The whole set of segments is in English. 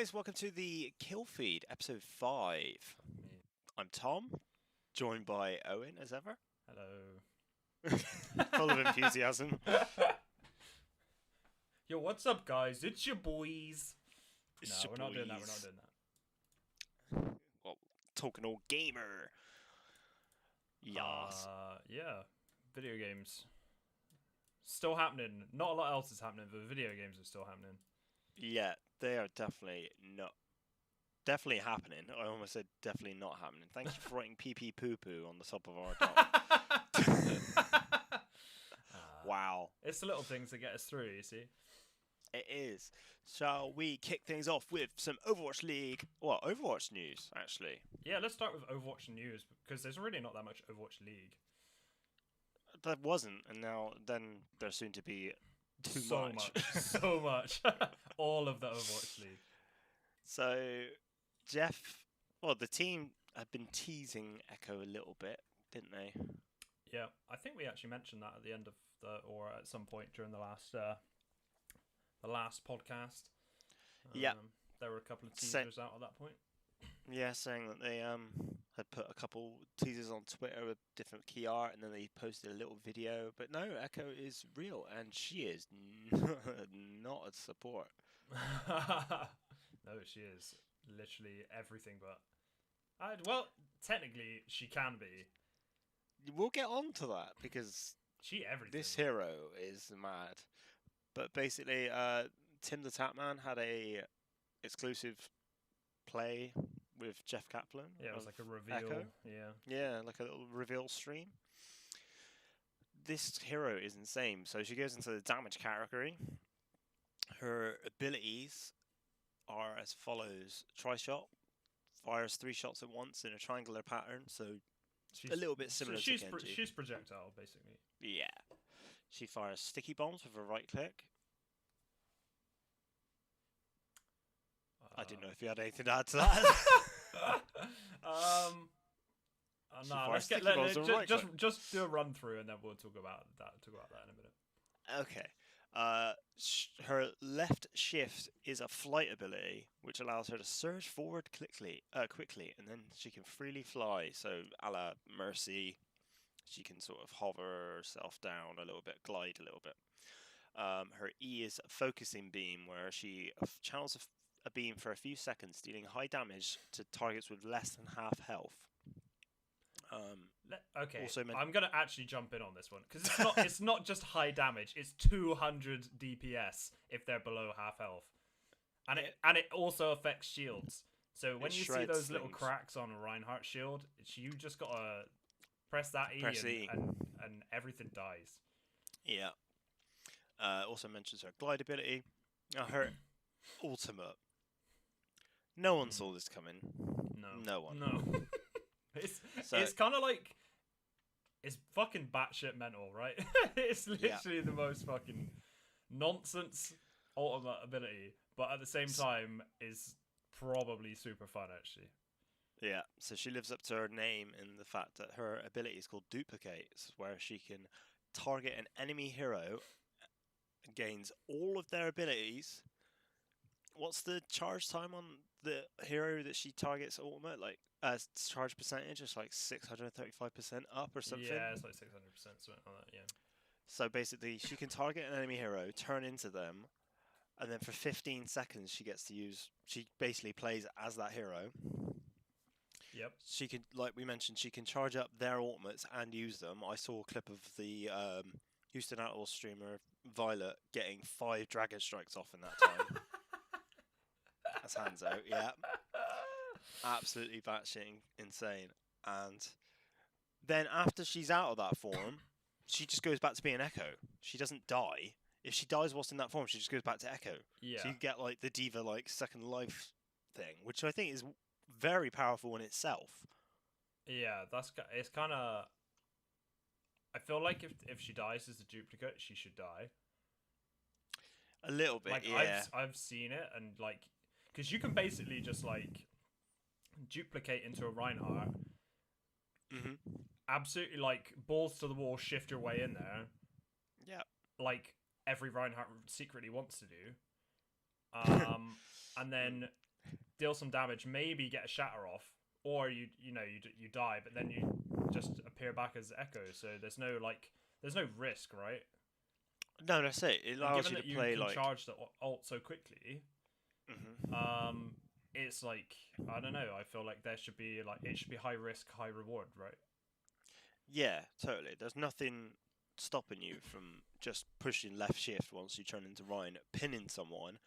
guys, welcome to the Kill Feed, episode 5. I'm Tom, joined by Owen, as ever. Hello. Full of enthusiasm. Yo, what's up, guys? It's your boys. It's No, your we're not doing that. boys. We're not doing that. Well, talking all gamer. Yas. Yeah. Video games. Still happening. Not a lot else is happening, but video games are still happening. Yeah, they are definitely happening. I almost said definitely not happening. Thank you for writing pee pee poo poo on the top of our doc. Wow. It's the little things that get us through, you see. It is. Shall we kick things off with some Overwatch League? Well, Overwatch news, actually. Yeah, let's start with Overwatch news, because there's really not that much Overwatch League. There wasn't, and then there's soon to be So much. All of the Overwatch League. So, the team had been teasing Echo a little bit, didn't they? Yeah, I think we actually mentioned that at the end of or at some point during the last podcast. Yeah. There were a couple of teasers out at that point. Yeah, saying that they had put a couple teasers on Twitter with different key art, and then they posted a little video. But no, Echo is real, and she is not a support. No, she is literally everything but. Well, technically, she can be. We'll get on to that, because this hero is mad. But basically, Tim the Tatman had a exclusive play with Jeff Kaplan. Yeah, it was like a reveal. Echo. Yeah, like a little reveal stream. This hero is insane. So she goes into the damage category. Her abilities are as follows: Tri-shot, fires 3 shots at once in a triangular pattern. So a little bit similar to Genji. She's projectile, basically. Yeah. She fires sticky bombs with a right click. I didn't know if you had anything to add to that. No, just do a run through, and then we'll talk about that in a minute. Okay. Her left shift is a flight ability, which allows her to surge forward quickly, and then she can freely fly. So, a la Mercy, she can sort of hover herself down a little bit, glide a little bit. Her E is a focusing beam, where she channels a beam for a few seconds, dealing high damage to targets with less than half health. Okay, I'm gonna actually jump in on this one, because it's not just high damage; it's 200 DPS if they're below half health, and it also affects shields. So when you see those little cracks on Reinhardt's shield, you just gotta press that E, and everything dies. Yeah. Also mentions her glide ability. Her ultimate. No one saw this coming. No one. No. It's kind of like, it's fucking batshit mental, right? It's literally the most fucking nonsense ultimate ability, but at the same time is probably super fun, actually. Yeah, so she lives up to her name in the fact that her ability is called Duplicate, where she can target an enemy hero, gains all of their abilities. What's the charge time on the hero that she targets ultimate? Like, charge percentage is like 635% up or something? Yeah, it's like 600%, something like that, yeah. So basically, she can target an enemy hero, turn into them, and then for 15 seconds she gets to use... She basically plays as that hero. Yep. She can, like we mentioned, she can charge up their ultimates and use them. I saw a clip of the Houston Outlaw streamer, Violet, getting 5 Dragon Strikes off in that time. That's hands out, yeah. Absolutely batshit insane. And then after she's out of that form, she just goes back to being Echo. She doesn't die. If she dies whilst in that form, she just goes back to Echo. Yeah. So you get like the Diva like second life thing, which I think is very powerful in itself. Yeah, it's kind of... I feel like if she dies as a duplicate, she should die. A little bit, like, yeah. I've seen it, and like, because you can basically just like duplicate into a Reinhardt, absolutely like balls to the wall, shift your way in there. Yeah, like every Reinhardt secretly wants to do. And then deal some damage, maybe get a shatter off, or you die, but then you just appear back as Echo. So there's no risk, right? No, that's it. It And allows given you that to you play can like. charge the ult so quickly, Mhm. it's like I don't know. I feel like there should be it should be high risk, high reward, right? Yeah, totally. There's nothing stopping you from just pushing left shift once you turn into Ryan, pinning someone,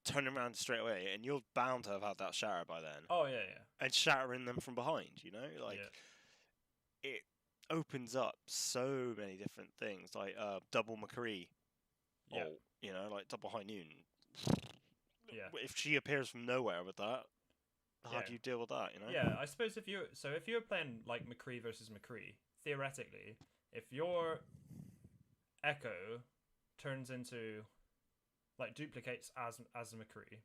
turning around straight away, and you're bound to have had that shatter by then, Oh yeah, and shattering them from behind. You know, like yeah, it opens up so many different things, like double McCree, yeah, you know, like double high noon. yeah, If she appears from nowhere with that, how yeah, do you deal with that? You yeah. know? I suppose if you're playing like McCree versus McCree, theoretically, if your Echo turns into duplicates as a McCree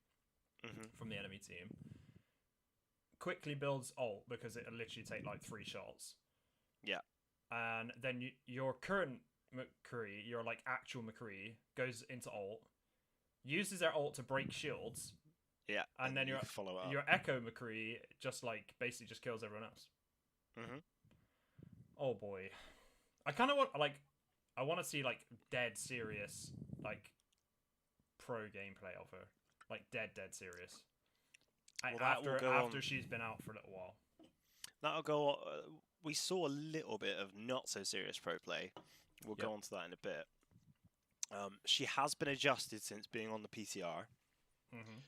Mhm. from the enemy team, quickly builds ult because it'll literally take like 3 shots, Yeah. and then your current McCree, your actual McCree, goes into ult, uses their ult to break shields, Yeah. and And then then you can follow up. your Echo McCree just basically just kills everyone else. Mhm. Oh boy, I kind of want to see dead serious pro gameplay of her, dead serious. Well, that will go After on. she's been out for a little while. That'll go. We saw a little bit of not so serious pro play. We'll Yep. go on to that in a bit. She has been adjusted since being on the PCR, Mm-hmm.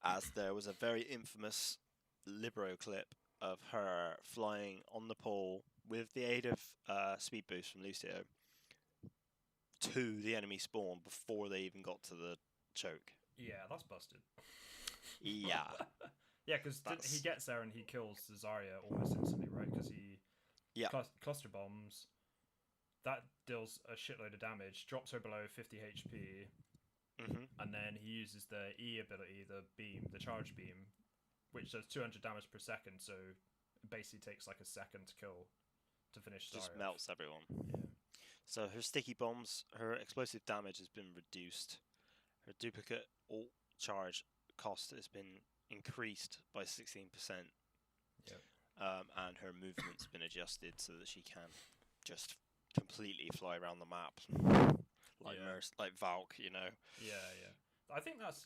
as there was a very infamous Libero clip of her flying on the pole with the aid of speed boost from Lucio to the enemy spawn before they even got to the choke. Yeah, that's busted. Yeah, Yeah, because he that's gets there and he kills Zarya almost instantly, right? Because he yeah. cluster bombs. That deals a shitload of damage, drops her below 50 HP, Mhm. and then he uses the E ability, the beam, the charge beam, which does 200 damage per second. So it basically takes like a second to kill to finish Just Zarya off. melts everyone. Yeah. So her sticky bombs, her explosive damage has been reduced. Her duplicate ult charge cost has been increased by 16%. Yep. And her movement's been adjusted so that she can just completely fly around the map, like Yeah. like Valk, you know. Yeah, yeah. I think that's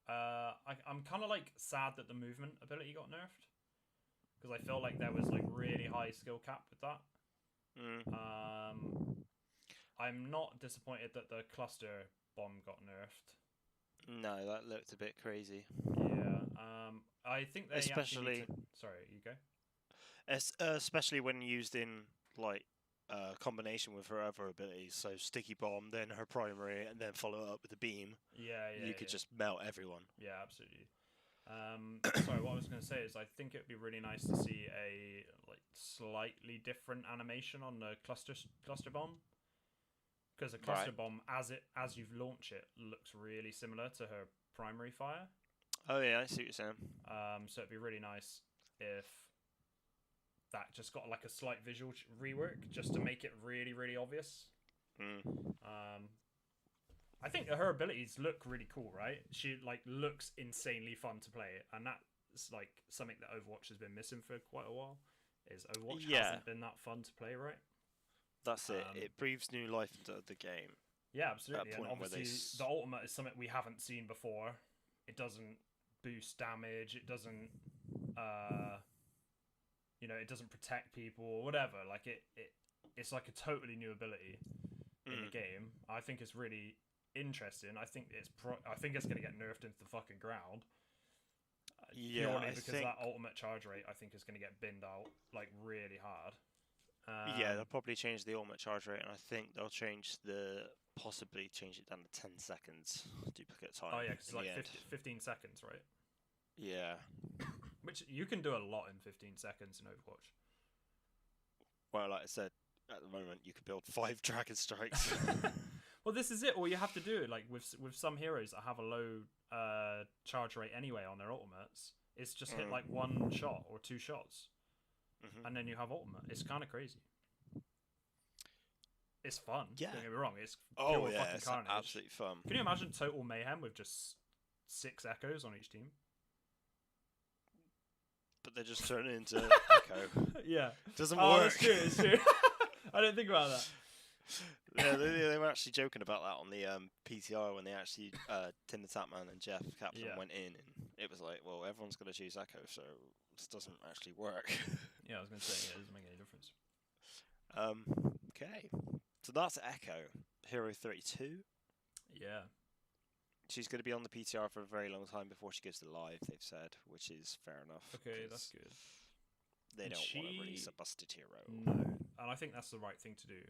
I'm kind of sad that the movement ability got nerfed because I feel like there was really high skill cap with that. Mm. I'm not disappointed that the cluster bomb got nerfed. No, that looked a bit crazy. Yeah. I think they actually need Especially, to... Sorry, you go. especially when used in like combination with her other abilities. So sticky bomb, then her primary, and then follow up with the beam. Yeah, yeah, You could yeah. just melt everyone. Yeah, absolutely. Sorry, what I was going to say is I think it'd be really nice to see a slightly different animation on the cluster bomb, because a cluster Right. bomb as you've launched it looks really similar to her primary fire. Oh yeah, I see what you're saying. So it'd be really nice if that just got a slight visual rework just to make it really really obvious. Mm. I think her abilities look really cool, right? She looks insanely fun to play, and that's something that Overwatch has been missing for quite a while. Is Overwatch hasn't been that fun to play, right? That's it. It breathes new life into the game. Yeah, absolutely. And Point where obviously, the ultimate is something we haven't seen before. It doesn't boost damage. It doesn't, it doesn't protect people or whatever. It's like a totally new ability in the game. I think it's really interesting. I think I think it's gonna get nerfed into the fucking ground. Purely because that ultimate charge rate, I think, is gonna get binned out really hard. Yeah, they'll probably change the ultimate charge rate, and I think they'll possibly change it down to 10 seconds duplicate time. Oh yeah, because it's 15 seconds, right? Yeah. Which you can do a lot in 15 seconds in Overwatch. Well, like I said, at the moment you can build 5 dragon strikes. Well, this is it. All you have to do, with some heroes that have a low charge rate anyway on their ultimates, is just hit 1 shot or 2 shots, and then you have ultimate. It's kind of crazy. It's fun. Yeah. Don't get me wrong. It's Oh pure yeah, fucking it's carnage. absolutely fun. Can you imagine total mayhem with just 6 echoes on each team. But they're just turning into Echo. Yeah. Doesn't work. It's true. It's true. I didn't think about that. Yeah, they were actually joking about that on the PTR when they actually Tim the Tapman and Jeff Captain went in, and it was like, well, everyone's going to choose Echo, so this doesn't actually work. Yeah, I was going to say, it doesn't make any difference. Okay, so that's Echo, Hero 32. Yeah. She's going to be on the PTR for a very long time before she goes to live, they've said, which is fair enough. Okay, that's good. They don't want to release a busted hero. No, and I think that's the right thing to do.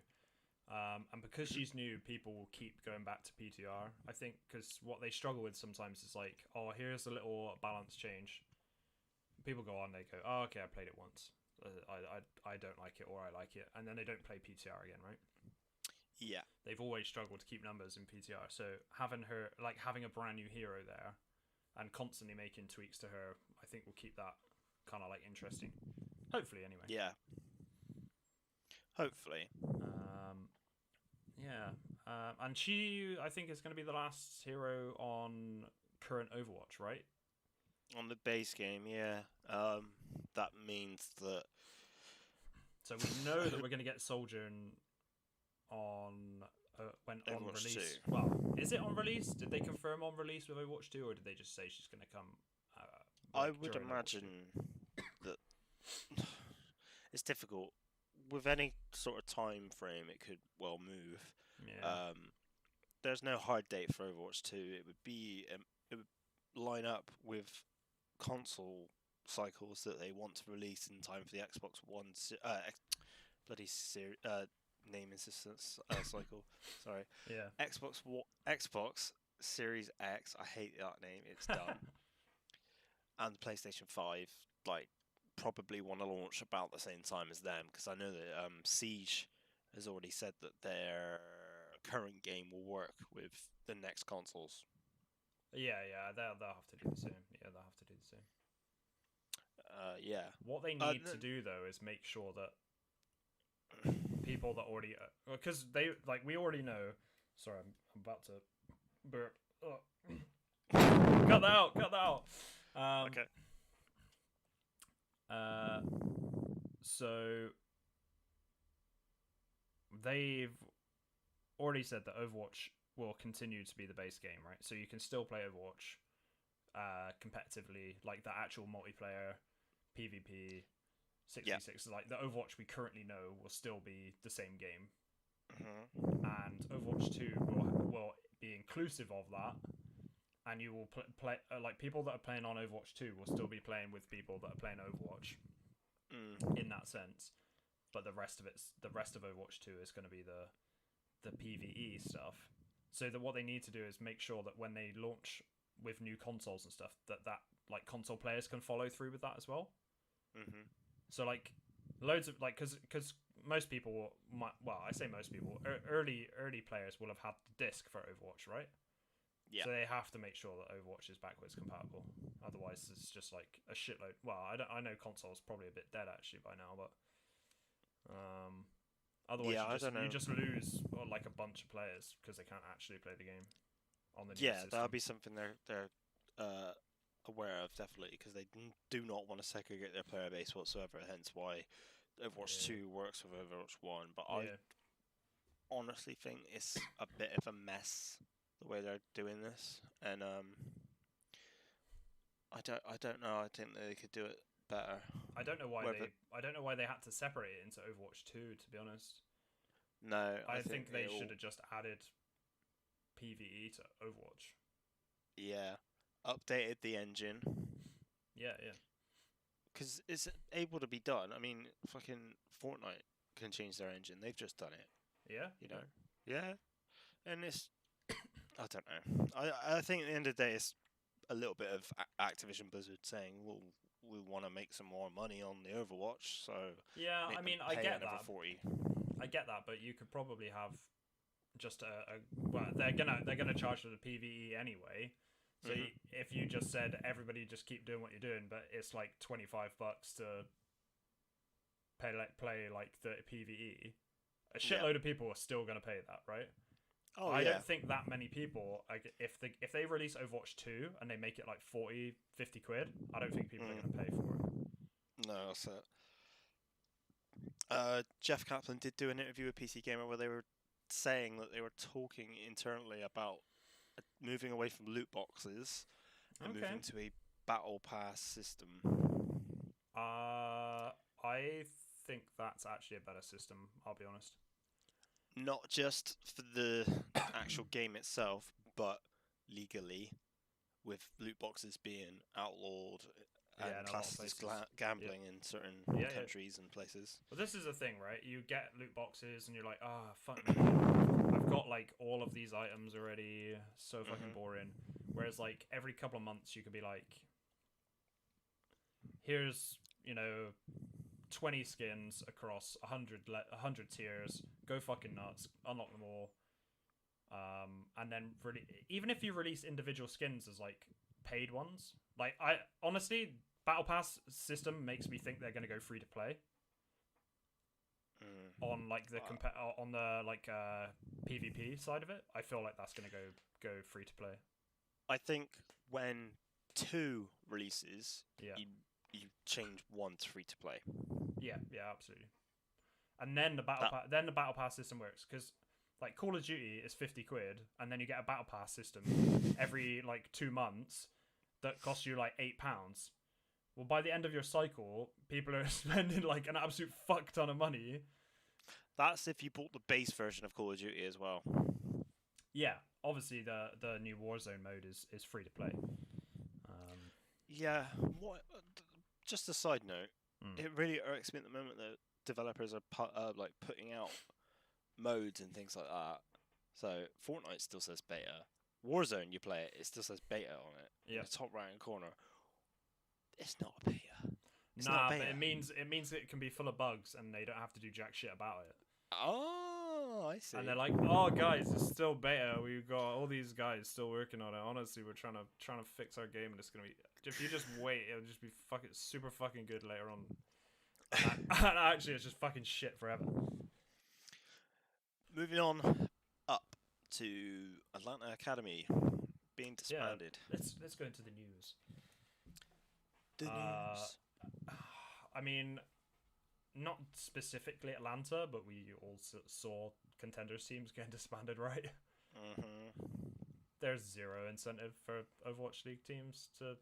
And because she's new, people will keep going back to PTR. I think because what they struggle with sometimes is like, oh, here's a little balance change. People go on, they go, oh, okay, I played it once. I don't like it, or I like it, and then they don't play PTR again, right? Yeah. They've always struggled to keep numbers in PTR. So having her, like having a brand new hero there, and constantly making tweaks to her, I think will keep that kind of like interesting. Hopefully, anyway. Yeah. Hopefully. Yeah, and she, I think, is going to be the last hero on current Overwatch, right? On the base game, yeah. That means that. So we know that we're going to get Sojourn on when on Overwatch release. 2. Well, is it on release? Did they confirm on release with Overwatch 2, or did they just say she's going to come? I would imagine that it's difficult. With any sort of time frame, it could well move. Yeah. There's no hard date for Overwatch 2. It would line up with console cycles that they want to release in time for the Xbox One name assistance cycle. Sorry. Yeah. Xbox Series X. I hate that name. It's dumb. And the PlayStation 5, like, probably want to launch about the same time as them, because I know that Siege has already said that their current game will work with the next consoles. Yeah, they'll have to do the same. Yeah, they'll have to do the same. Yeah. What they need to do though is make sure that people that alrebecause they like we already know. Sorry, I'm about to burp. Cut that out. Cut that out. Okay. So they've already said that Overwatch will continue to be the base game, right? So you can still play Overwatch competitively, like the actual multiplayer PvP 6v6. Like the Overwatch we currently know will still be the same game. Mm-hmm. And Overwatch 2 will be inclusive of that. And you will play like people that are playing on Overwatch 2 will still be playing with people that are playing Overwatch in that sense. But the rest of Overwatch 2 is going to be the PvE stuff. So that what they need to do is make sure that when they launch with new consoles and stuff, that like console players can follow through with that as well. Mm-hmm. So like loads of like because most people I say most people early players will have had the disc for Overwatch, right? Yeah. So they have to make sure that Overwatch is backwards compatible. Otherwise, it's just like a shitload. Well, I know console's probably a bit dead actually by now, but otherwise you just lose like a bunch of players because they can't actually play the game on the new system. That'll be something they're aware of definitely, because they do not want to segregate their player base whatsoever. Hence why Overwatch 2 works with Overwatch 1. But I honestly think it's a bit of a mess the way they're doing this, and I don't know. I think they could do it better. I don't know why they had to separate it into Overwatch 2. To be honest, no, I think they should have just added PvE to Overwatch. Yeah, updated the engine. Yeah. Because it's able to be done. I mean, fucking Fortnite can change their engine. They've just done it. Yeah. You know. Yeah, and it's. I don't know. I think at the end of the day, it's a little bit of Activision Blizzard saying, "Well, we want to make some more money on the Overwatch." So yeah, I mean, I get that. 40. I get that, but you could probably have just well, they're gonna charge for the PvE anyway. So if you just said everybody just keep doing what you're doing, but it's like $25 to play like the PvE, a shitload of people are still gonna pay that, right? Oh I yeah. don't think that many people, like, if they release Overwatch 2 and they make it like 40, 50 quid, I don't think people are going to pay for it. No, that's it. Jeff Kaplan did do an interview with PC Gamer where they were saying that they were talking internally about moving away from loot boxes and Okay. moving to a battle pass system. I think that's actually a better system, I'll be honest. Not just for the actual game itself, but legally, with loot boxes being outlawed and Yeah, in a lot of classed as places. gambling in certain Yeah. countries and places. Well, this is the thing, right? You get loot boxes and you're like, fuck me. I've got like all of these items already. So fucking boring. Whereas like every couple of months you could be like, here's, 20 skins across 100 tiers. Go fucking nuts. Unlock them all. And then really, even if you release individual skins as like paid ones, like I honestly, Battle Pass system makes me think they're going to go free to play on like the on the like PvP side of it. I feel like that's going to go free to play. I think when 2 releases, Yeah. you change 1 to free to play. Yeah, absolutely. And then the battle pass system works because like Call of Duty is 50 quid, and then you get a battle pass system every like 2 months that costs you like £8. Well, by the end of your cycle, people are spending like an absolute fuck ton of money. That's if you bought the base version of Call of Duty as well. Yeah, obviously the new Warzone mode is free to play. Yeah, just a side note, it really irks me at the moment that developers are like putting out modes and things like that. So Fortnite still says beta. Warzone, you play it, it still says beta on it. Yeah. In the top right hand corner. It's not a beta. But it means it can be full of bugs and they don't have to do jack shit about it. Oh, I see. And they're like, "Oh, guys, it's still beta. We've got all these guys still working on it. Honestly, we're trying to fix our game, and it's gonna be. If you just wait, it'll just be super fucking good later on. And actually, it's just fucking shit forever." Moving on up to Atlanta Academy being disbanded. Yeah, let's go into the news. The news. I mean, not specifically Atlanta, but we also saw contenders teams getting disbanded, right? There's zero incentive for Overwatch League teams to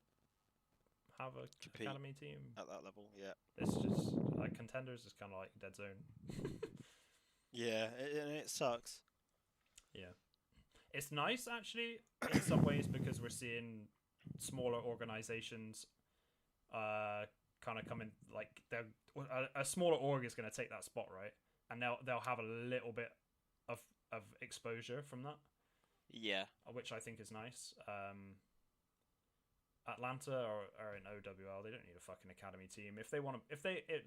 have a academy team at that level. Yeah, it's just like contenders is kind of like dead zone. Yeah, it sucks. Yeah, it's nice actually in some ways because we're seeing smaller organizations kind of come in, like a smaller org is going to take that spot, right? And they'll have a little bit of exposure from that. Yeah, which I think is nice. Atlanta are in OWL. They don't need a fucking academy team. If they want to,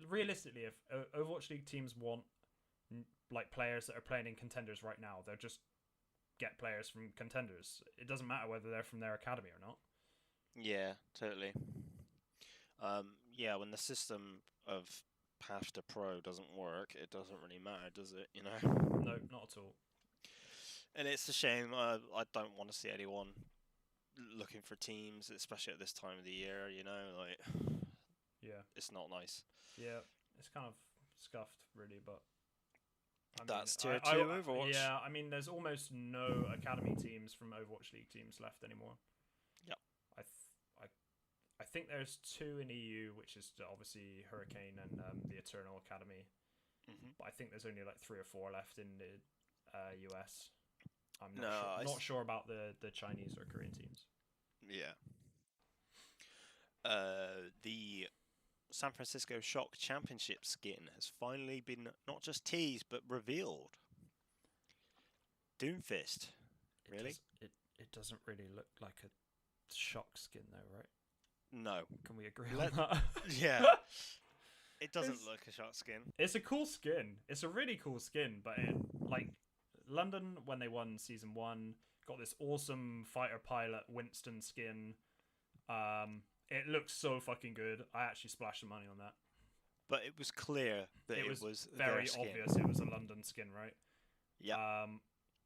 realistically, if Overwatch League teams want like players that are playing in contenders right now, they'll just get players from contenders. It doesn't matter whether they're from their academy or not. Yeah, totally. Yeah, when the system of Path to Pro doesn't work, it doesn't really matter, does it? You know? No, not at all. And it's a shame. I don't want to see anyone looking for teams, especially at this time of the year. You know, like, yeah, it's not nice. Yeah, it's kind of scuffed, really. But that's tier 2 Overwatch. Yeah, I mean, there's almost no academy teams from Overwatch League teams left anymore. Yep. I think there's 2 in EU, which is obviously Hurricane and the Eternal Academy. But I think there's only like 3 or 4 left in the US. I'm not sure about the Chinese or Korean teams. Yeah. The San Francisco Shock Championship skin has finally been not just teased but revealed. Doomfist. Really? It doesn't really look like a Shock skin though, right? No. Can we agree on that? Yeah. It doesn't look a Shock skin. It's a cool skin. It's a really cool skin, but like London, when they won Season 1, got this awesome fighter pilot Winston skin. It looks so fucking good. I actually splashed some money on that. But it was clear that it was very their skin. obvious it was a London skin, right? Yeah.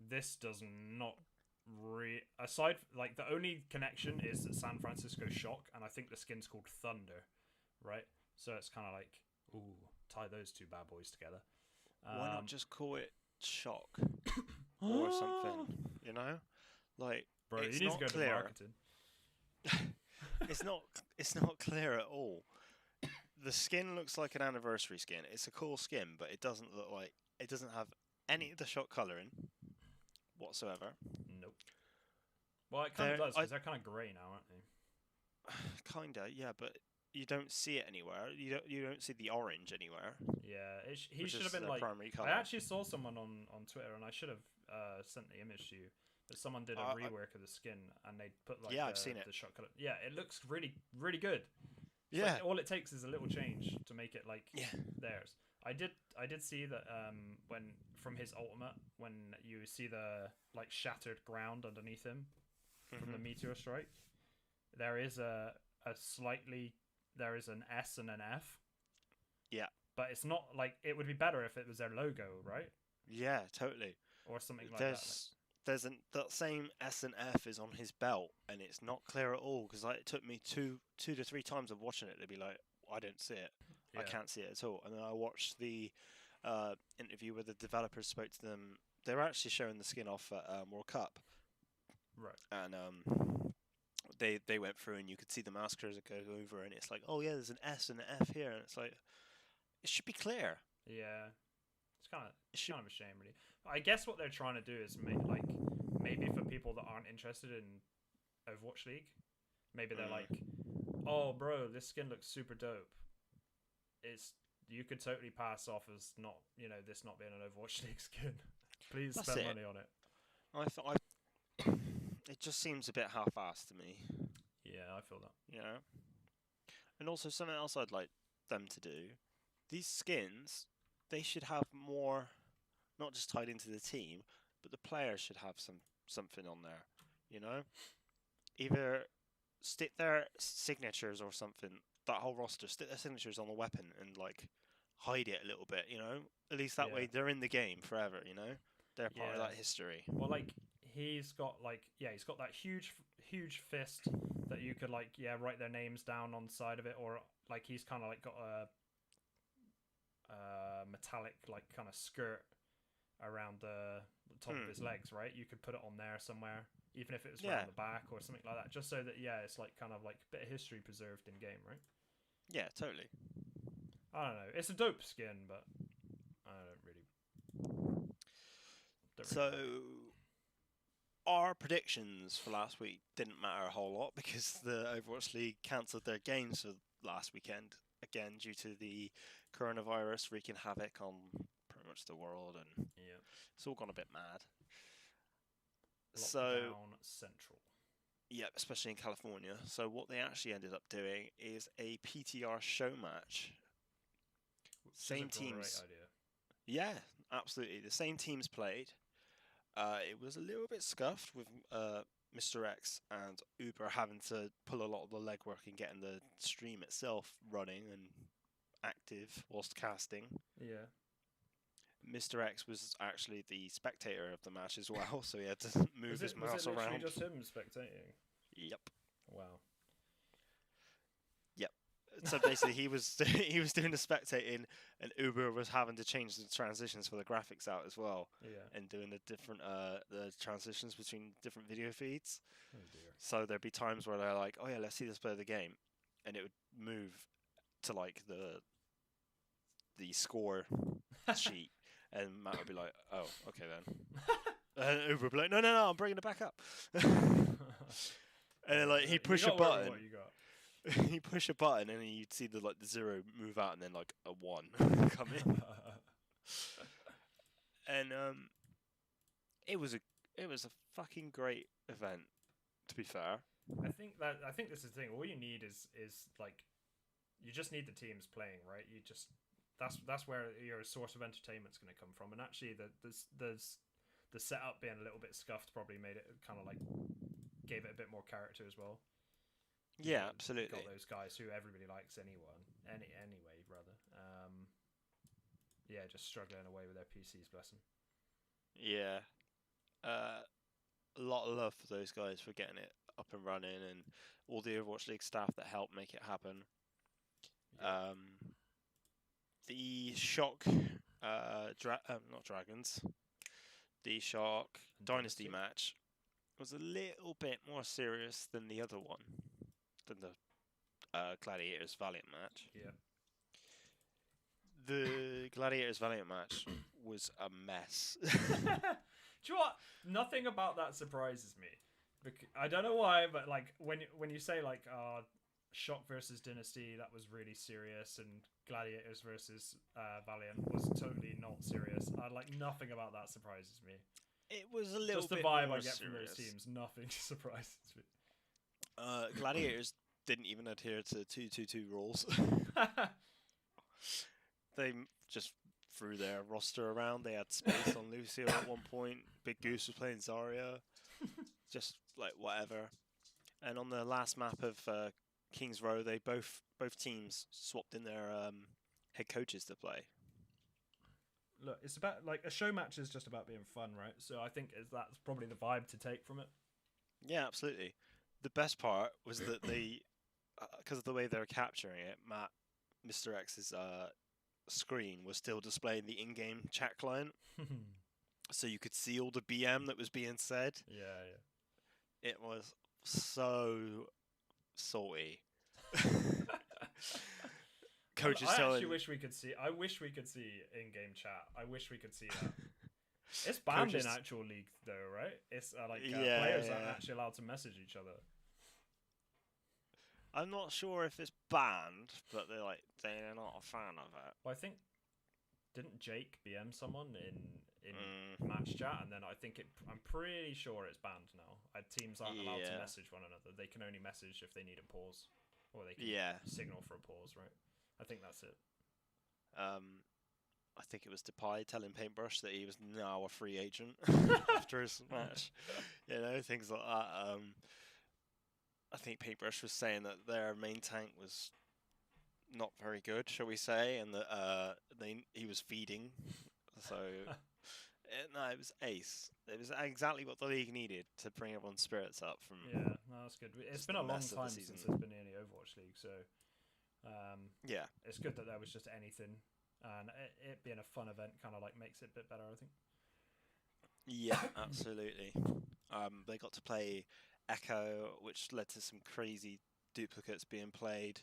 this does not aside like the only connection is that San Francisco Shock, and I think the skin's called Thunder, right? So it's kind of like, ooh, tie those two bad boys together. Why not just call it Shock or something? You know, like Bro, it's you need to not go clear. to marketing. It's not. It's not clear at all. The skin looks like an anniversary skin. It's a cool skin, but it doesn't look like. It doesn't have any of the Shock colouring whatsoever. Nope. Well, it kind of does because they're kind of grey now, aren't they? Kinda, yeah, but you don't see it anywhere. You don't see the orange anywhere. Yeah, he should have been like. Primary colour. I actually saw someone on Twitter, and I should have sent the image to you. But someone did a rework of the skin, and they put like I've seen it. The shot color. Yeah, it looks really really good. It's Yeah, like, all it takes is a little change to make it like yeah. theirs. I did see that when from his ultimate, when you see the like shattered ground underneath him from the meteor strike, there is a slightly there is an S and an F. Yeah. But it's not like it would be better if it was their logo, right? Yeah, totally. Or something like that. That same S and F is on his belt, and it's not clear at all because like, it took me two to three times of watching it to be like, I don't see it. Yeah. I can't see it at all. And then I watched the interview where the developers spoke to them. They were actually showing the skin off at World Cup, right? And they went through, and you could see the maskers go over, and it's like, oh yeah, there's an S and an F here, and it's like, it should be clear. Yeah, it's kind of a shame, really. I guess what they're trying to do is make like maybe for people that aren't interested in Overwatch League, maybe they're like, oh bro, this skin looks super dope. You could totally pass off as not, this not being an Overwatch League skin. Please spend money on it. It just seems a bit half-assed to me. Yeah, I feel that. You know? And also something else I'd like them to do. These skins, they should have more, not just tied into the team, but the players should have something on there. You know? Either stick their signatures or something. That whole roster, stick their signatures on the weapon and like hide it a little bit. You know? At least that way they're in the game forever. You know? They're part of that history. Well, like he's got that huge fist that you could write their names down on the side of it, or like he's kind of like got a metallic like kind of skirt around the top of his legs, right? You could put it on there somewhere, even if it was around the back or something like that, just so that it's like kind of like a bit of history preserved in game, right? Yeah, totally. I don't know. It's a dope skin, but I don't really. So, our predictions for last week didn't matter a whole lot because the Overwatch League cancelled their games for last weekend, again due to the coronavirus wreaking havoc on pretty much the world, and it's all gone a bit mad. Lockdown Central. Yeah, especially in California. So what they actually ended up doing is a PTR show match. Same teams. Great idea. Yeah, absolutely. The same teams played. It was a little bit scuffed with Mr. X and Uber having to pull a lot of the legwork and getting the stream itself running and active whilst casting. Yeah. Mr. X was actually the spectator of the match as well, so he had to move his mouse around. Was it just him spectating? Yep. Wow. Yep. So basically, he was doing the spectating, and Uber was having to change the transitions for the graphics out as well. Yeah. And doing the different the transitions between different video feeds. Oh dear. So there'd be times where they're like, "Oh yeah, let's see this play of the game," and it would move to like the score sheet, and Matt would be like, "Oh, okay then." And Uber would be like, "No, I'm bringing it back up." And then like he'd push a button. What you got. He'd push a button, and then you'd see the zero move out, and then like a 1 come in. And it was a fucking great event, to be fair. I think this is the thing. All you need is like, you just need the teams playing, right? You just that's where your source of entertainment's going to come from. And actually, the setup being a little bit scuffed probably made it kind of like gave it a bit more character as well. Yeah, absolutely. Got those guys who everybody likes anyway, rather. Yeah, just struggling away with their PCs, bless them. Yeah. a lot of love for those guys for getting it up and running, and all the Overwatch League staff that helped make it happen. Yeah. The Shock, not Dragons, the Shock And Dynasty Dynasty? match was a little bit more serious than the other one, than the Gladiators Valiant match. Yeah. The Gladiators Valiant match was a mess. Do you know what? Nothing about that surprises me. I don't know why, but like when you say like Shock versus Dynasty, that was really serious, and Gladiators versus Valiant was totally not serious. Like nothing about that surprises me. It was a little Just the bit vibe more I get serious. from those teams. Nothing surprises me. Gladiators didn't even adhere to 2-2-2 rules. They just threw their roster around. They had space on Lucio at one point. Big Goose was playing Zarya. Just like whatever. And on the last map of Kings Row, they both teams swapped in their head coaches to play. Look, it's about like a show match is just about being fun, right? So I think that's probably the vibe to take from it. Yeah, absolutely. The best part was that they, because of the way they were capturing it, Mr. X's screen was still displaying the in-game chat client, so you could see all the BM that was being said. Yeah. It was so salty. Coaches I telling. actually wish we could see. I wish we could see in-game chat. I wish we could see that. It's banned Coaches- in actual league though, right? It's Yeah, players yeah. aren't actually allowed to message each other. I'm not sure if it's banned, but they're not a fan of it. Well, I think didn't Jake BM someone in Mm. match chat, and then I'm pretty sure it's banned now. Teams aren't allowed to Yeah. message one another. They can only message if they need a pause, or they can Yeah. signal for a pause, right? I think that's it. I think it was Depay telling Paintbrush that he was now a free agent after his match. You know, things like that. I think Paintbrush was saying that their main tank was not very good, shall we say, and that he was feeding. So no, it was ace. It was exactly what the league needed to bring everyone's spirits up from. Yeah, no, that's good. It's Just been the a long mess of the time season. since there's been any Overwatch League, so Yeah. it's good that there was just anything, and it being a fun event kind of like makes it a bit better, I think. Yeah, absolutely. They got to play Echo, which led to some crazy duplicates being played.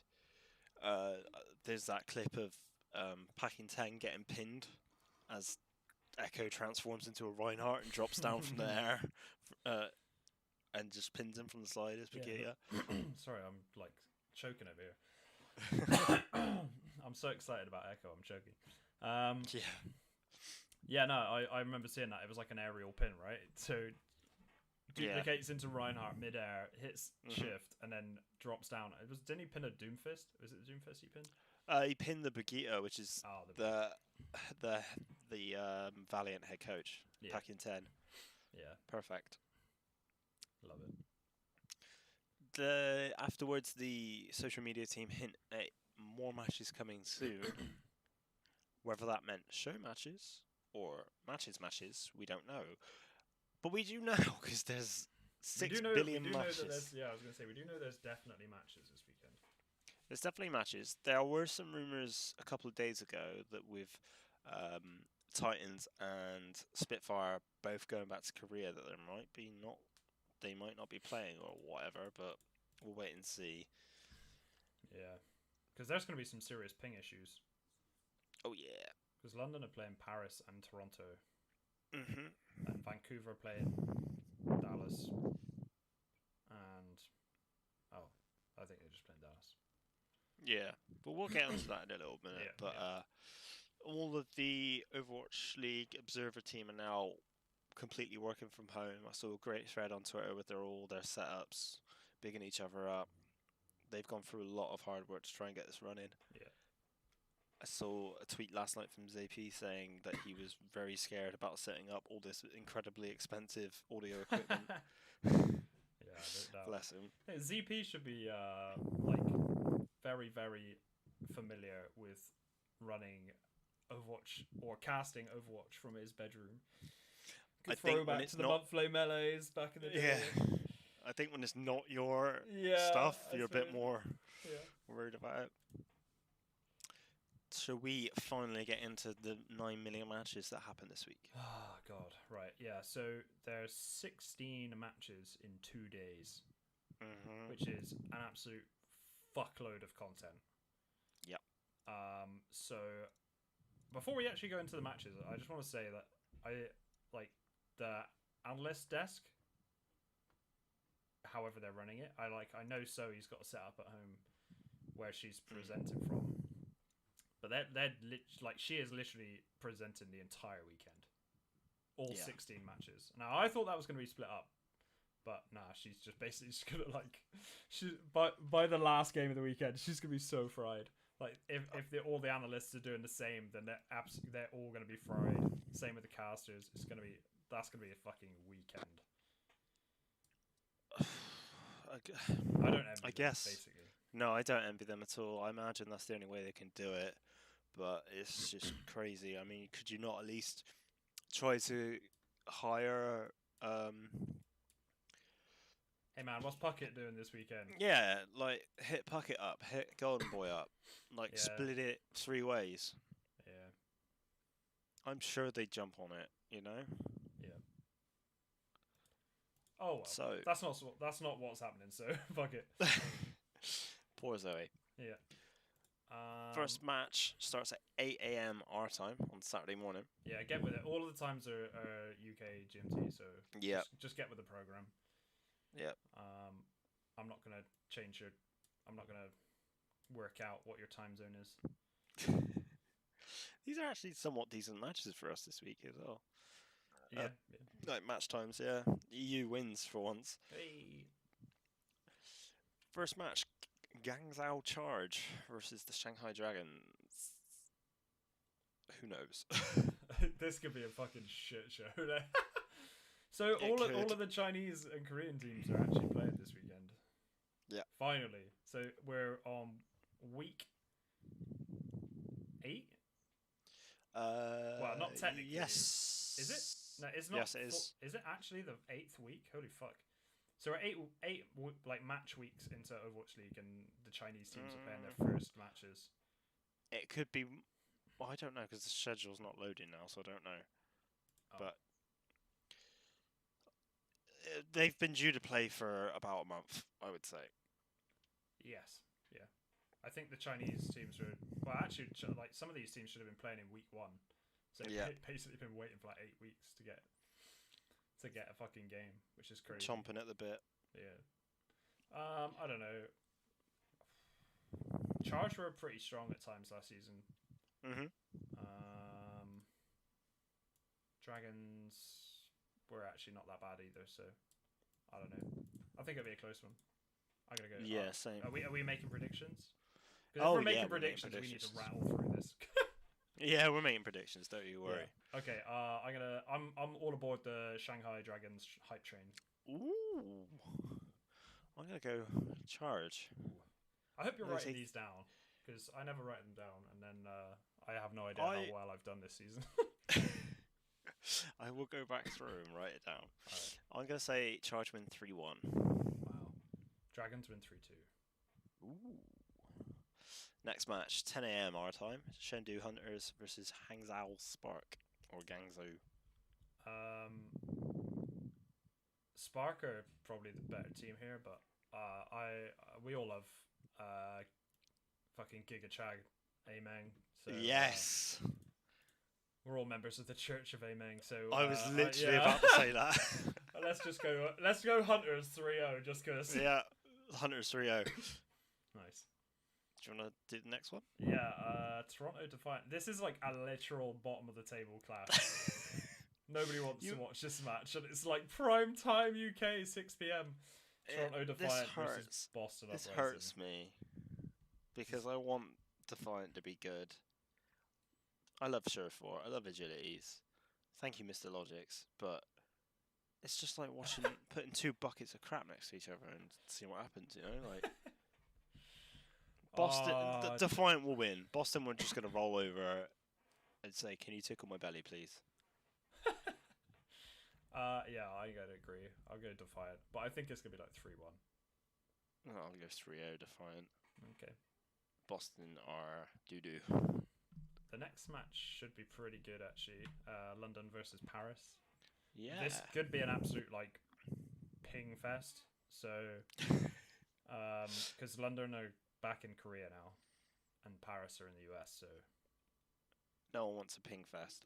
There's that clip of Packing 10 getting pinned as Echo transforms into a Reinhardt and drops down from the air and just pins him from the side as Pagita. Sorry, I'm like choking over here. I'm so excited about Echo, I'm choking. Yeah. Yeah, no, I remember seeing that. It was like an aerial pin, right? So duplicates into Reinhardt midair, hits shift, and then drops down. Didn't he pin a Doomfist? Was it the Doomfist he pinned? He pinned the Pagita, which is the Valiant head coach, Yeah. Packing 10. Yeah, Perfect. love it. Afterwards, the social media team hint at more matches coming soon. Whether that meant show matches or matches, we don't know. But we do know because there's 6 billion matches. I was going to say, we do know there's definitely matches this weekend. There's definitely matches. There were some rumours a couple of days ago that with Titans and Spitfire both going back to Korea that they might not be playing or whatever, but we'll wait and see. Yeah, because there's going to be some serious ping issues. Oh yeah. Because London are playing Paris and Toronto, Mhm. and Vancouver are playing Dallas, and I think they're just playing Dallas. Yeah, but we'll get onto that in a little minute. Yeah, but all of the Overwatch League Observer team are now completely working from home. I saw a great thread on Twitter with all their setups, bigging each other up. They've gone through a lot of hard work to try and get this running. Yeah. I saw a tweet last night from ZP saying that he was very scared about setting up all this incredibly expensive audio equipment. Yeah, Bless him. Hey, ZP should be like very, very familiar with running Overwatch or casting Overwatch from his bedroom. I Good think when throwback it's to the not, monthly melees back in the day. yeah, I think when it's not your Yeah, stuff, I you're a bit suppose. more Yeah. worried about it. Shall we finally get into the 9 million matches that happened this week? Oh god, right. Yeah, so there's 16 matches in 2 days, which is an absolute fuckload of content. Yep. So before we actually go into the matches, I just want to say that I like the analyst desk, however they're running it. I know Zoe's got a setup at home where she's presenting from, but she is literally presenting the entire weekend, all 16 matches. Now I thought that was going to be split up, but nah, she's just basically just gonna by the last game of the weekend, she's gonna be so fried. Like if all the analysts are doing the same, then they're all gonna be fried. Same with the casters. That's gonna be a fucking weekend. I don't envy them, guess. basically. No, I don't envy them at all. I imagine that's the only way they can do it, but it's just crazy. I mean, could you not at least try to hire? Hey man, what's Puckett doing this weekend? Yeah, like hit Puckett up, hit Golden Boy up, like split it 3 ways. Yeah. I'm sure they jump on it, you know. Yeah. Oh well. So that's not what's happening. So fuck it. poor Zoe. Yeah. First match starts at 8 a.m. our time on Saturday morning. Yeah, get with it. All of the times are UK GMT, so yeah, just get with the program. Yep. I'm not gonna I'm not gonna work out what your time zone is. These are actually somewhat decent matches for us this week as well. Yeah. Like match times, yeah. EU wins for once. Hey. First match, Guangzhou Charge versus the Shanghai Dragons. Who knows? This could be a fucking shit show. So all of the Chinese and Korean teams are actually playing this weekend. Yeah. Finally. So we're on week 8. Well, not technically. Yes. Is it? No, it's not. Yes, it is. Is it actually the 8th week? Holy fuck! So we're eight like match weeks into Overwatch League, and the Chinese teams are playing their first matches. It could be. Well, I don't know because the schedule's not loading now, so I don't know. Oh. But they've been due to play for about a month, I would say. Yes. Yeah. I think the Chinese teams were. Well, actually, like some of these teams should have been playing in week 1. So they've basically been waiting for like 8 weeks to get a fucking game, which is crazy. Chomping at the bit. Yeah. I don't know. Charge were pretty strong at times last season. Dragons were actually not that bad either, so I don't know. I think it'll be a close one. I'm gonna go. Yeah, same. Are we making predictions? Because if we're making predictions, we need to rattle through this. Yeah, we're making predictions. Don't you worry. Yeah. Okay. I'm all aboard the Shanghai Dragons hype train. Ooh. I'm gonna go Charge. Ooh. I hope you're writing these down because I never write them down, and then I have no idea how well I've done this season. I will go back through and write it down. Right. I'm gonna say Charge win 3-1. Wow. Dragons win 3-2. Ooh. Next match, 10 a.m. our time. Chengdu Hunters versus Hangzhou Spark or Guangzhou. Spark are probably the better team here, but we all love fucking Giga Chag Ameng. So yes. We're all members of the Church of Ameng, so I was literally about to say that. Let's go Hunters 3-0 just cause. Yeah, Hunters 3-0. Nice. Do you want to do the next one? Yeah, Toronto Defiant. This is like a literal bottom of the table clash. Nobody wants to watch this match, and it's like prime time UK 6 p.m. Toronto Defiant versus Boston Uprising. This hurts me because I want Defiant to be good. I love Surefour. I love Agilities. Thank you, Mr. Logics. But it's just like putting 2 buckets of crap next to each other and seeing what happens. You know, like. Boston, Defiant will win. Boston were just going to roll over and say, "Can you tickle my belly, please?" Yeah, I gotta agree. I'll go Defiant, but I think it's gonna be like 3-1. I'll go 3-0 Defiant. Okay. Boston are doo-doo. The next match should be pretty good actually. London versus Paris. Yeah. This could be an absolute like ping fest. So, because London are back in Korea now, and Paris are in the US. So, No one wants a ping fest.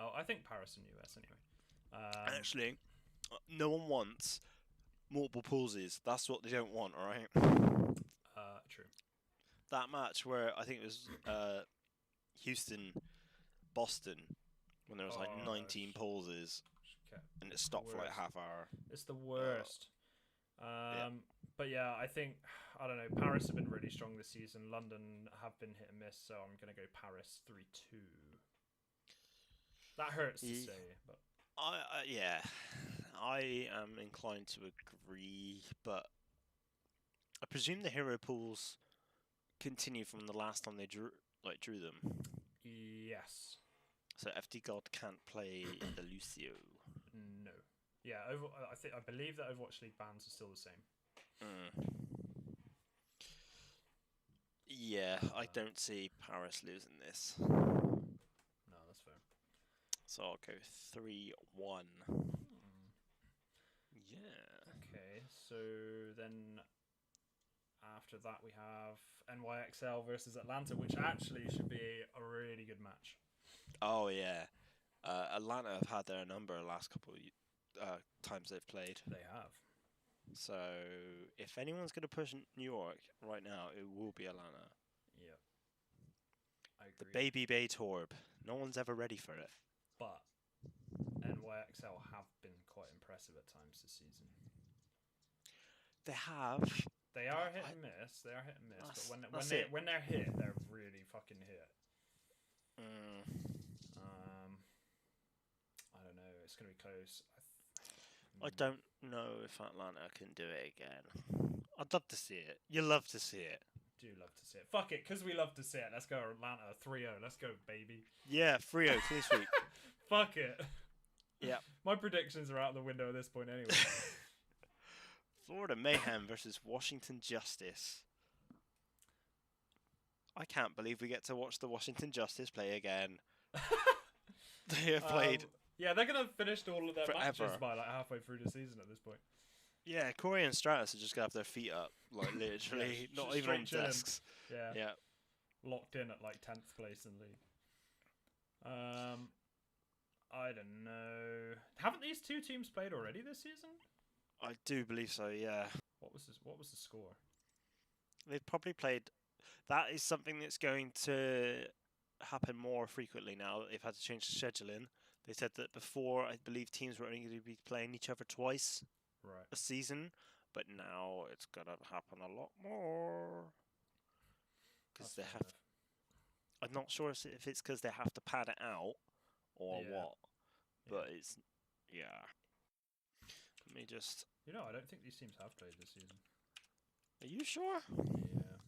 oh, I think Paris in the US anyway. Actually, no one wants multiple pauses. That's what they don't want, alright? True. That match where I think it was Houston, Boston, when there was like 19 pauses and it stopped for like half hour. It's the worst. But yeah, I think I don't know. Paris have been really strong this season. London have been hit and miss, so I'm gonna go Paris 3-2. That hurts to say, but I am inclined to agree, but I presume the hero pools continue from the last time they drew them. yes. So FD God can't play the Lucio. No. Yeah, I believe that Overwatch League bans are still the same. Yeah, I don't see Paris losing this. No, that's fair. So I'll go 3-1. Yeah. Okay, so then after that we have NYXL versus Atlanta, which actually should be a really good match. Oh yeah, Atlanta have had their number the last couple of times they've played. They have. So if anyone's going to push New York right now, it will be Atlanta. Yeah, I agree. The Baby Bay Torb. No one's ever ready for it. But NYXL have been quite impressive at times this season. They have. They are hit and miss. They are hit and miss. But when they're hit, they're really fucking hit. I don't know. It's gonna be close. I don't know if Atlanta can do it again. I'd love to see it. You love to see it. Do love to see it. Fuck it, because we love to see it. Let's go Atlanta 3-0. Let's go, baby. Yeah, 3-0 clean sweep. Fuck it. Yeah. My predictions are out the window at this point anyway. Florida Mayhem versus Washington Justice. I can't believe we get to watch the Washington Justice play again. They have played. Yeah, they're gonna finish all of their forever. matches by like halfway through the season at this point. Yeah, Corey and Stratus are just gonna have their feet up, like literally, not even on chilling. desks. Yeah. Locked in at like 10th place in the league. I don't know. Haven't these two teams played already this season? I do believe so. Yeah. What was the score? They've probably played. That is something that's going to happen more frequently now that they've had to change the scheduling. They said that before, I believe teams were only going to be playing each other twice a season, but now it's going to happen a lot more. Because they have. I'm not sure if it's because they have to pad it out or what, but it's. Yeah. Let me just. I don't think these teams have played this season. Are you sure? Yeah.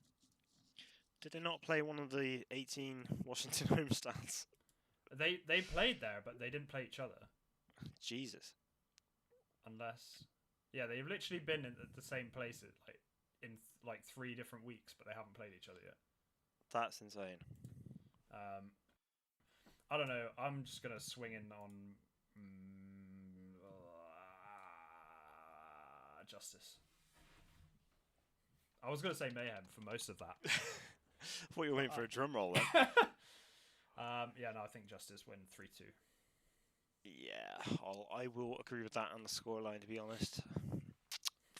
Did they not play one of the 18 Washington homestands? They played there, but they didn't play each other. Jesus. Unless, they've literally been in the same place in 3 different weeks, but they haven't played each other yet. That's insane. I don't know. I'm just gonna swing in on Justice. I was gonna say Mayhem for most of that. I thought you were waiting for a drum roll then. No, I think Justice win 3-2. Yeah, I will agree with that on the scoreline, to be honest.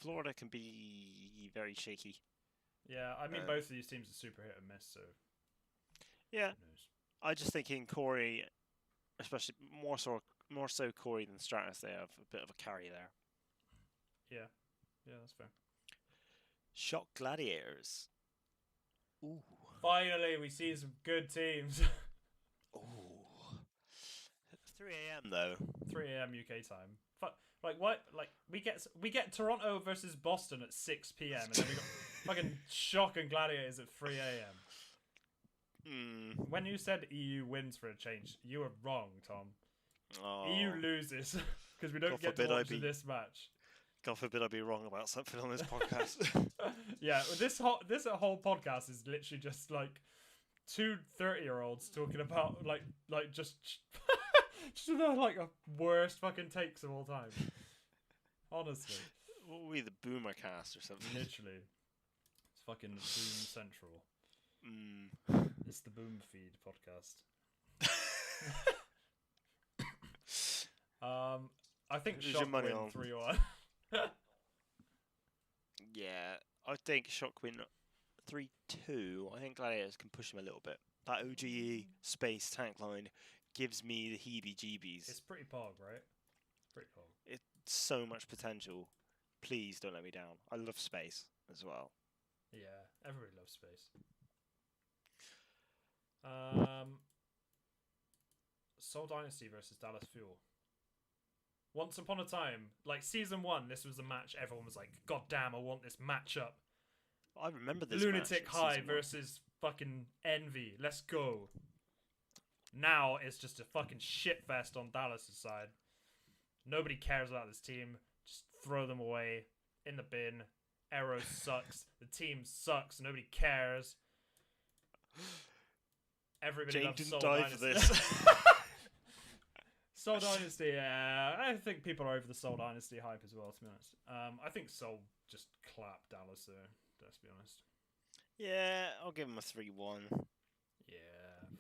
Florida can be very shaky. Yeah, I mean, both of these teams are super hit and miss, so... Yeah, I just think in Corey, especially more so Corey than Stratus, they have a bit of a carry there. Yeah, that's fair. Shock Gladiators. Ooh. Finally, we see some good teams. Ooh. 3 a.m. though. 3 a.m. UK time. What? We get Toronto versus Boston at 6 p.m. and then we got fucking Shock and Gladiators at 3 a.m. When you said EU wins for a change, you were wrong, Tom. Oh. EU loses. because we don't God get to forbid I watch be- this match. God forbid I be wrong about something on this podcast. Yeah, this whole podcast is literally just like two 30-year-olds talking about like just just the like worst fucking takes of all time. Honestly, What were we, the Boomercast or something? literally, it's fucking Boom Central. It's the Boom Feed podcast. I think Who's your Shock money win on? 3-1. Yeah, I think Shock win 3-2. I think Gladiators can push them a little bit. That OGE space tank line gives me the heebie-jeebies. It's pretty pog, right? Pretty pog. It's so much potential. Please don't let me down. I love space as well. Yeah, everybody loves space. Seoul Dynasty versus Dallas Fuel. Once upon a time, like season 1, this was a match everyone was like, God damn, I want this matchup. I remember this Lunatic match in High season one. versus fucking Envy. Let's go. Now it's just a fucking shitfest on Dallas' side. Nobody cares about this team. Just throw them away in the bin. Arrow sucks. The team sucks. Nobody cares. Everybody Jane loves didn't Seoul die Dynasty. for this. Soul Dynasty, I think people are over the Soul Dynasty hype as well, to be honest. I think Soul just clapped Dallas there, let's be honest. Yeah, I'll give him a 3-1. Yeah,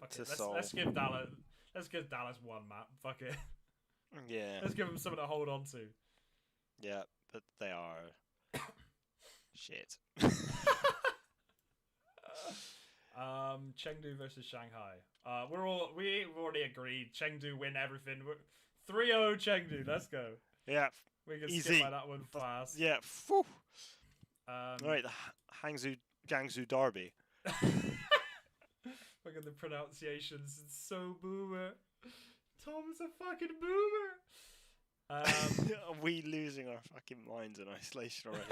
fuck To it. Seoul. Let's give Dallas one map. Fuck it. Yeah, Let's give them something to hold on to. yeah, but they are shit. Chengdu versus Shanghai. We've already agreed. Chengdu win everything. 3-0 Chengdu. Let's go. Yeah, We can Easy. skip by that one fast. yeah. Phew. Um, Alright, the Hangzhou Jiangsu Derby. Look at the pronunciations. It's so boomer. Tom's a fucking boomer. Are we losing our fucking minds in isolation already?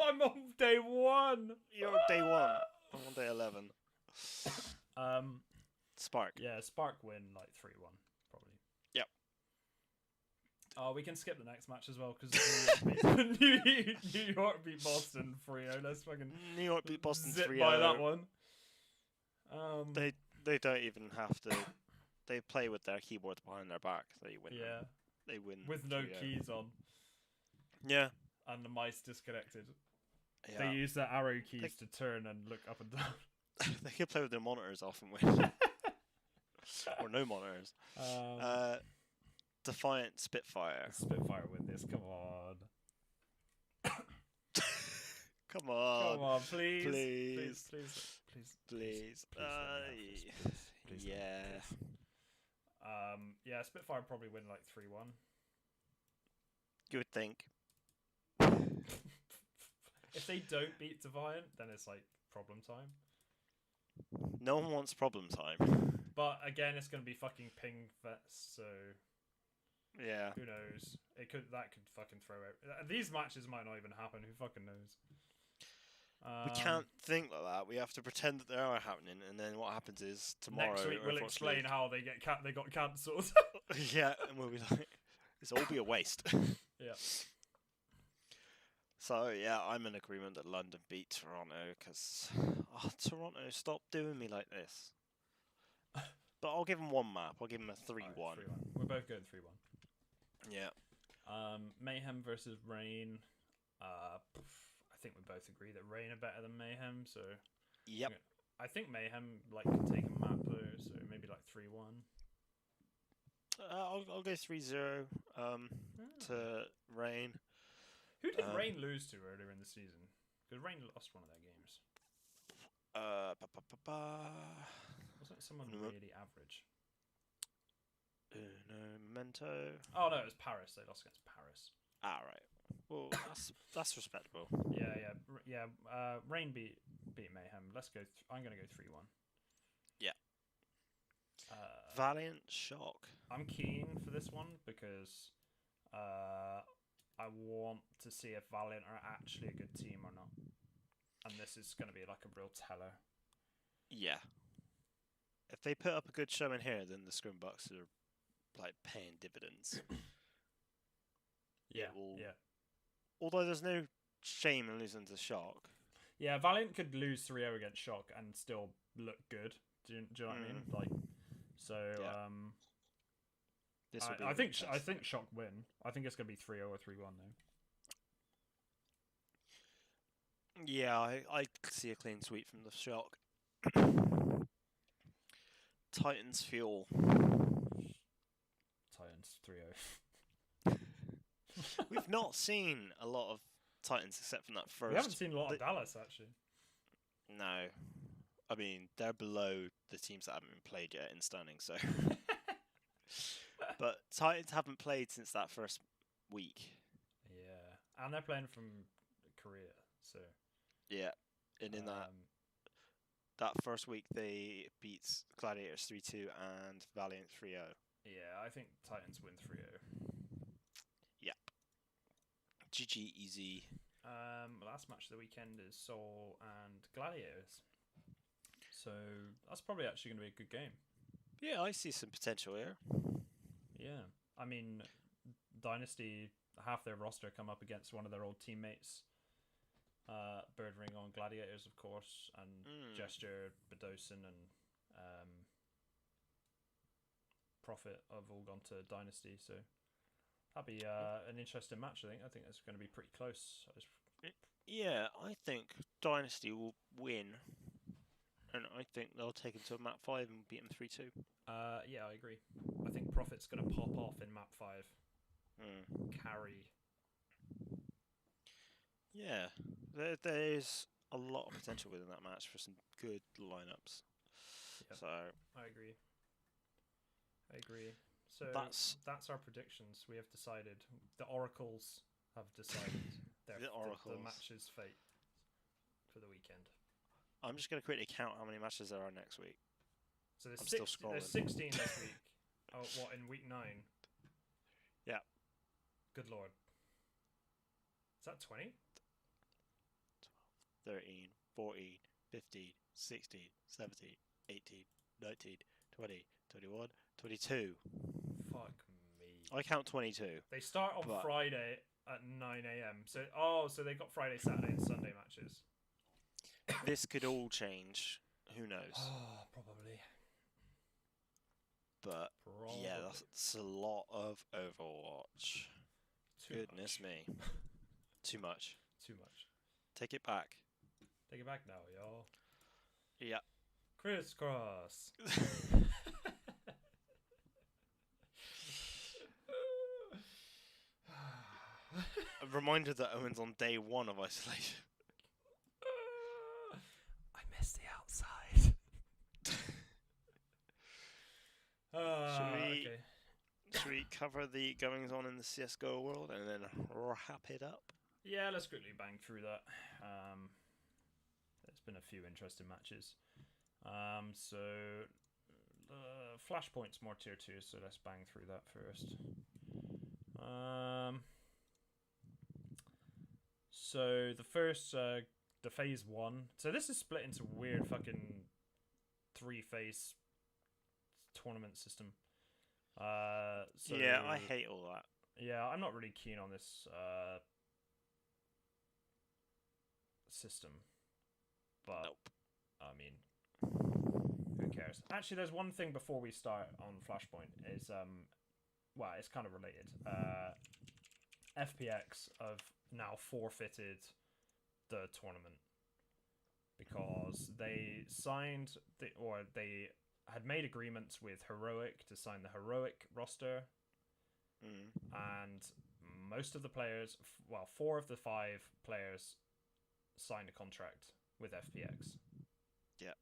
I'm on day 1. You're on day 1. I'm on day 11. Spark. Yeah, Spark win like 3-1 probably. Yep. We can skip the next match as well because New York beat Boston 3-0. Let's fucking New York beat Boston zip 3-0. by that one. They don't even have to. They play with their keyboards behind their back. They win. Yeah, They win with no 3-0. keys on Yeah. and the mice disconnected. Yeah. They use their arrow keys to turn and look up and down. They could play with their monitors off and win. Or no monitors. Defiant Spitfire. Spitfire win this. Come on. Come on. Come on, please. Please. Please. Please. Yeah. Yeah, Spitfire probably win like 3-1. You would think. If they don't beat Defiant, then it's like problem time. No one wants problem time. But again, it's gonna be fucking ping fest, so Yeah. who knows? That could fucking throw out. These matches might not even happen. Who fucking knows? We can't think like that. We have to pretend that they are happening, and then what happens is tomorrow. Next week we'll explain unfortunately- how they got cancelled. Yeah, and we'll be like, this will all be a waste. Yeah. So yeah, I'm in agreement that London beat Toronto because Toronto, stop doing me like this. But I'll give them one map. I'll give them a 3-1. Alright, 3-1. We're both going 3-1. Yeah. Mayhem versus Rain. I think we both agree that Rain are better than Mayhem, so Yep. I think Mayhem like can take a map though, so maybe like 3-1. I'll go 3-0 to Rain. Who did Rain lose to earlier in the season? Because Rain lost one of their games. Wasn't it someone really average? No, Memento. Oh no, it was Paris. They lost against Paris. Ah, right. Well, that's respectable. Yeah. Rain beat Mayhem. Let's go. I'm gonna go 3-1. Yeah. Valiant Shock. I'm keen for this one because I want to see if Valiant are actually a good team or not, and this is going to be like a real teller. Yeah. If they put up a good show in here, then the Scrimbucks are like paying dividends. Yeah, will- yeah. Although there's no shame in losing to Shock. Yeah, Valiant could lose 3-0 against Shock and still look good. Do you know what I mean? Like, so Yeah. This will be I a think real I test. think Shock win. I think it's gonna be 3-0 or 3-1 though. Yeah, I see a clean sweep from the Shock. Titans Fuel. Titans 3-0. We've not seen a lot of Titans except from that first. We haven't seen a lot of Dallas actually. No. I mean, they're below the teams that haven't been played yet in standing, so. But Titans haven't played since that first week. Yeah, and they're playing from Korea, so Yeah. And in that first week, they beat Gladiators 3-2 and Valiant 3-0. yeah, I think Titans win 3-0. GG easy. Last match of the weekend is Seoul and Gladiators, so that's probably actually going to be a good game. Yeah, I see some potential here. Yeah, I mean, Dynasty, half their roster come up against one of their old teammates. Birdring on Gladiators, of course, and Gesture, Bedosin, and Profit have all gone to Dynasty, so that'll be an interesting match. I think it's going to be pretty close. Yeah, I think Dynasty will win, and I think they'll take him to map 5 and beat him 3-2. Yeah, I agree. I think Profit's going to pop off in map 5. Carry. Yeah, there's a lot of potential within that match for some good lineups. Yep. So I agree. So that's our predictions. We have decided. The oracles have decided the match's fate for the weekend. I'm just going to quickly count how many matches there are next week. So there's, still scrolling. there's 16 this week. Oh, what, in week 9? Yeah. Good lord. Is that 20? 13, 14, 15, 16, 17, 18, 19, 20, 21, 22. Fuck me. I count 22. They start on Friday at 9 a.m. So they got Friday, Saturday, and Sunday matches. This could all change. Who knows? Oh, probably. But yeah, that's a lot of Overwatch. Goodness me. Too much. Too much. Take it back. Take it back now, y'all. Yeah. Crisscross. A reminder that Owen's on day 1 of isolation. I miss the outside. Should we cover the goings on in the CSGO world and then wrap it up? Yeah, let's quickly bang through that. There's been a few interesting matches. So Flashpoint's more tier 2, so let's bang through that first. So the first, the phase 1. So this is split into weird fucking 3-phase tournament system. So yeah, I hate all that. Yeah, I'm not really keen on this system. But nope. I mean, who cares? Actually, there's one thing before we start on Flashpoint is well, it's kind of related. FPX have now forfeited the tournament because they signed they had made agreements with Heroic to sign the Heroic roster, and most of the players, 4 of the 5 players, signed a contract with FPX. Yeah.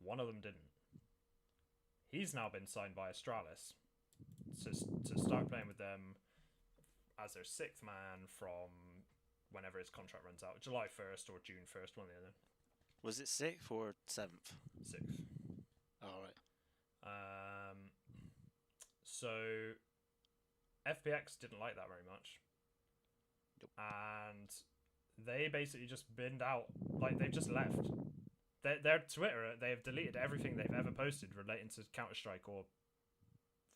One of them didn't. He's now been signed by Astralis to start playing with them as their 6th man from whenever his contract runs out, July 1st or June 1st, one or the other. Was it 6th or 7th? 6th. All right. So FPX didn't like that very much. Nope. And they basically just binned out. Like, they've just left. Their Twitter, they have deleted everything they've ever posted relating to Counter-Strike or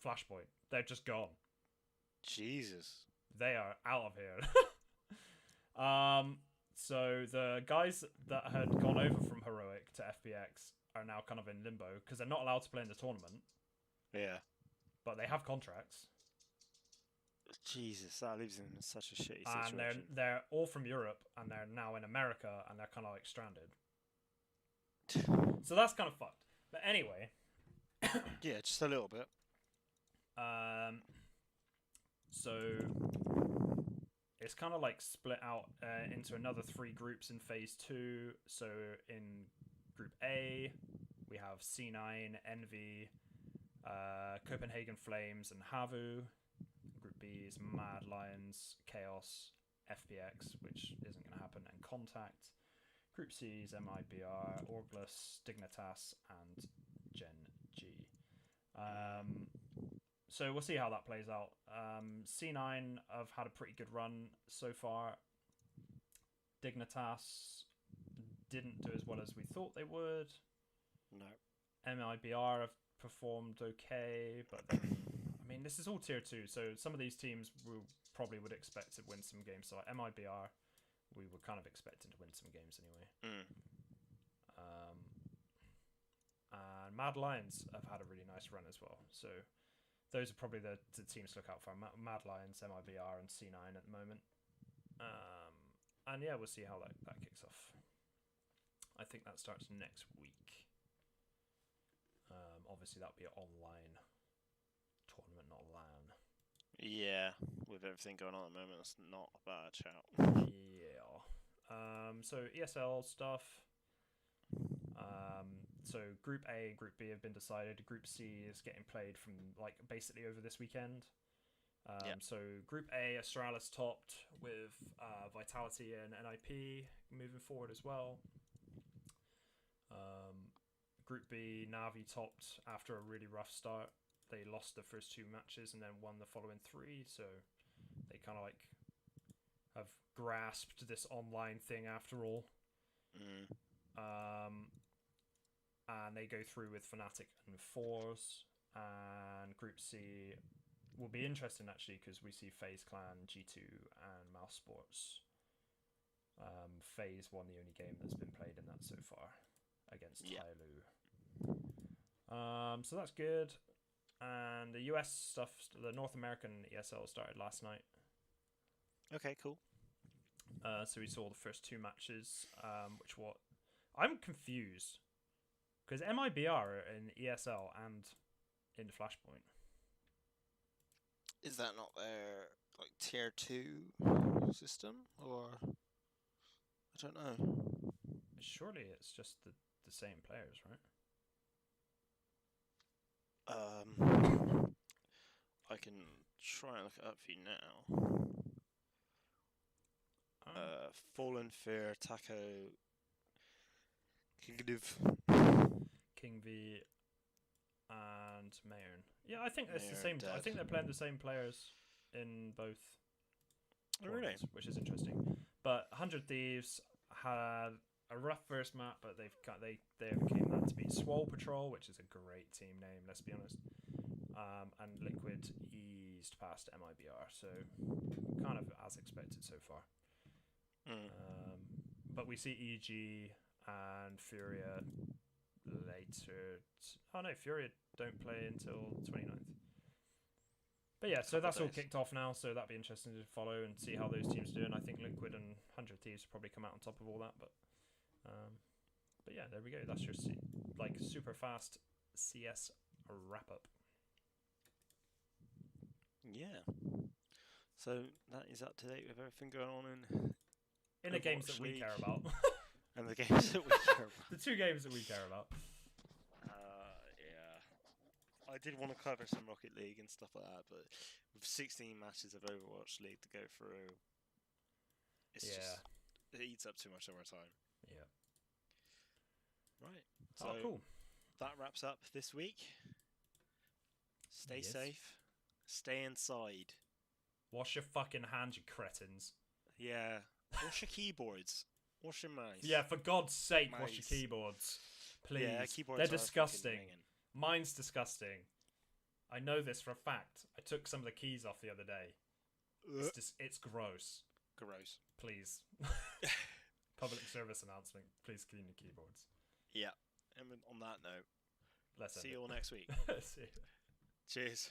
Flashpoint. They're just gone. Jesus. They are out of here. So the guys that had gone over from Heroic to FPX are now kind of in limbo because they're not allowed to play in the tournament, Yeah. but they have contracts. Jesus, that leaves them in such a shitty And situation. they're all from Europe, and they're now in America, and they're kind of like stranded. So that's kind of fucked. But anyway, Yeah, just a little bit. So it's kind of like split out into another 3 groups in phase 2. So in Group A, we have C9, Envy, Copenhagen Flames, and Havu. Group B is Mad Lions, Chaos, FPX, which isn't going to happen, and Contact. Group C is MIBR, Orglus, Dignitas, and Gen G. So we'll see how that plays out. C9 have had a pretty good run so far. Dignitas didn't do as well as we thought they would. No. MIBR have performed okay, but then, I mean, this is all tier 2, so some of these teams probably would expect to win some games. So like MIBR, we were kind of expecting to win some games anyway. And Mad Lions have had a really nice run as well. So those are probably the teams to look out for. Mad Lions, MIBR, and C9 at the moment. And yeah, we'll see how that kicks off. I think that starts next week. Obviously, that'll be an online tournament, not LAN. Yeah, with everything going on at the moment, that's not a bad shout. Yeah. So ESL stuff. So Group A and Group B have been decided. Group C is getting played from like basically over this weekend. So Group A, Astralis topped with Vitality and NIP moving forward as well. Group B, Navi topped after a really rough start. They lost the first 2 matches and then won the following 3. So they kind of like have grasped this online thing after all. And they go through with Fnatic and Force. And Group C will be interesting actually because we see FaZe Clan, G2, and Mouse Sports. FaZe won the only game that's been played in that so far against Tyloo. So that's good. And the US stuff, the North American ESL started last night. Okay, cool. So we saw the first 2 matches, which I'm confused because MIBR are in ESL and in Flashpoint. Is that not their like tier 2 system, or I don't know. Surely it's just the same players, right? I can try and look it up for you now. Fallen Fear, Taco, King V, and Mayern. Yeah, I think it's the Mayern same. I dead. think they're playing the same players in both. Oh, really? Which is interesting. But 100 Thieves had a rough first map, but they overcame that to beat Swole Patrol, which is a great team name. Let's be honest. And Liquid eased past MIBR, so kind of as expected so far. But we see EG and Furia later. Oh no, Furia don't play until 29th. But yeah, so that's all kicked off now, so that'd be interesting to follow and see how those teams are doing. I think Liquid and 100 Thieves will probably come out on top of all that, but yeah, there we go. That's your super fast CS wrap up. Yeah. So that is up to date with everything going on in the games that we care about. And the games that we care about. The 2 games that we care about. Yeah. I did want to cover some Rocket League and stuff like that, but with 16 matches of Overwatch League to go through, it eats up too much of our time. Yeah. Right. So cool. That wraps up this week. Stay safe. Stay inside. Wash your fucking hands, you cretins. Yeah. Wash your keyboards. Wash your mice. Yeah, for God's sake, wash your keyboards. Please. Yeah, keyboards They're are disgusting. fucking ringing. Mine's disgusting. I know this for a fact. I took some of the keys off the other day. It's gross. Gross. Please. Public service announcement. Please clean your keyboards. Yeah. And on that note, see you all next week. See you. Cheers.